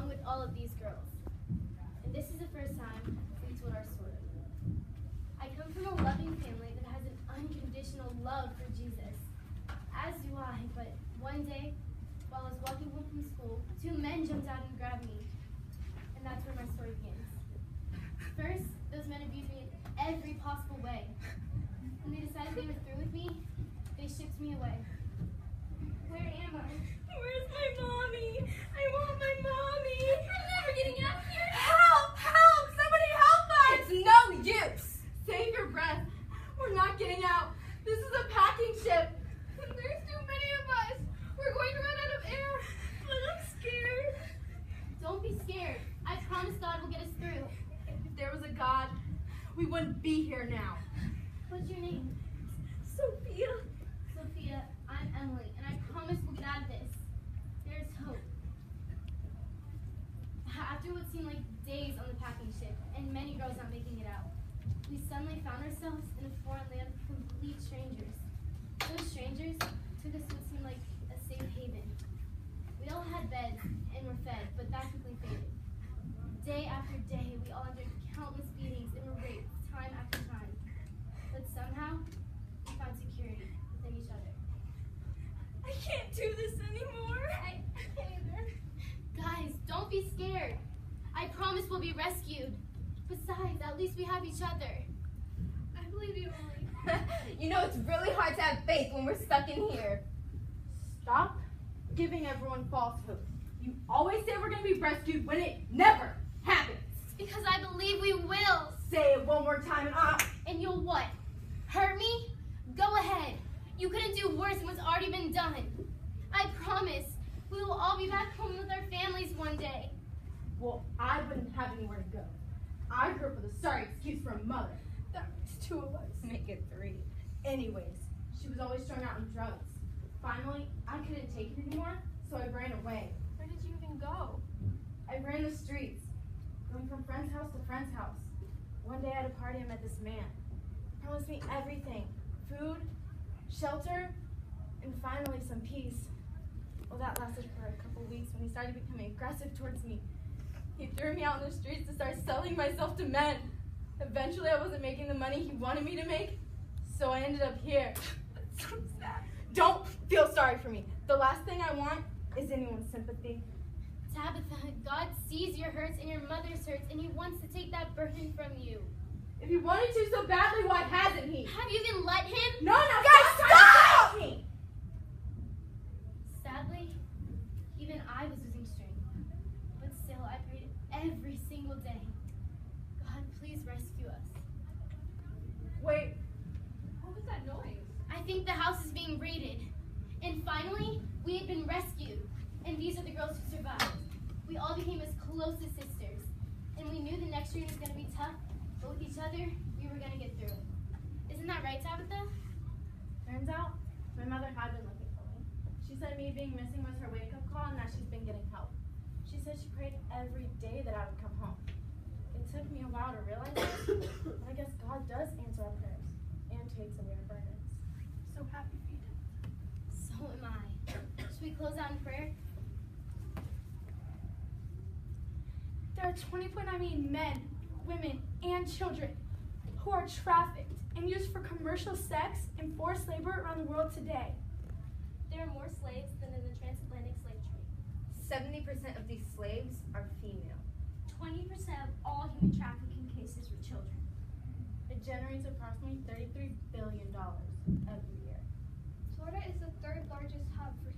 along with all of these girls. And this is the first time we told our story. I come from a loving family that has an unconditional love for Jesus, as do I, but one day, while I was walking home from school, two men jumped out and grabbed me, and that's where my story begins. First, those men abused me in every possible way. When they decided they were through with me, they shipped me away. Where am I? Where's my mommy? I want my mommy. I'm never getting out of here. Help! Help! Somebody help us! It's no use. Save your breath. We're not getting out. This is a packing ship. There's too many of us. We're going to run out of air. But I'm scared. Don't be scared. I promise God will get us through. If there was a God, we wouldn't be here now. What's your name? Sophia. Sophia, I'm Emily, and I promise we'll get out of this. There's hope. After what seemed like days on the packing ship, and many girls not making it out, we suddenly found ourselves in a foreign land of complete strangers. Those strangers took us to what seemed like a safe haven. We all had beds and were fed, but that quickly faded. Day after day, we all endured countless beatings and were raped time after time. But somehow, we found security within each other. I can't do this anymore. I can't either. Guys, don't be scared. I promise we'll be rescued. Besides, at least we have each other. I believe you, Emily. You know, it's really hard to have faith when we're stuck in here. Stop giving everyone false hope. You always say we're going to be rescued when it never happens. Because I believe we will. Say it one more time and And you'll what? Hurt me? Go ahead. You couldn't do worse than what's already been done. I promise we will all be back home with our families one day. Well, I wouldn't have anywhere to go. I grew up with a sorry excuse for a mother. That makes two of us. Make it 3. Anyways, she was always strung out on drugs. Finally, I couldn't take it anymore, so I ran away. Where did you even go? I ran the streets, going from friend's house to friend's house. One day at a party, I met this man. He promised me everything: food, shelter, and finally some peace. Well, that lasted for a couple weeks when he started becoming aggressive towards me. He threw me out in the streets to start selling myself to men. Eventually, I wasn't making the money he wanted me to make, so I ended up here. That's so sad. Don't feel sorry for me. The last thing I want is anyone's sympathy. Tabitha, God sees your hurts and your mother's hurts, and he wants to take that burden from you. If he wanted to so badly, why hasn't he? Have you even let him? No, guys, stop! Me. Sadly, even I was losing strength. But still, I prayed every single day. God, please rescue us. Wait, what was that noise? I think the house is being raided. And finally, we had been rescued. And these are the girls who survived. We all became as close as sisters. And we knew the next journey was going to be tough, but with each other, we were going to get through it. Isn't that right, Tabitha? Turns out, my mother had been looking for me. She said me being missing was her wake-up call and that she's been getting help. She said she prayed every day that I would come home. It took me a while to realize this, but I guess God does answer our prayers and takes away our burdens. So happy for you. So am I. Should we close out in prayer? There are 20.9 million men, women, and children who are trafficked and used for commercial sex and forced labor around the world today. There are more slaves than in the transatlantic slave trade. 70% of these slaves are female. 20% of all human trafficking cases were children. It generates approximately $33 billion every year. Florida is the third largest hub for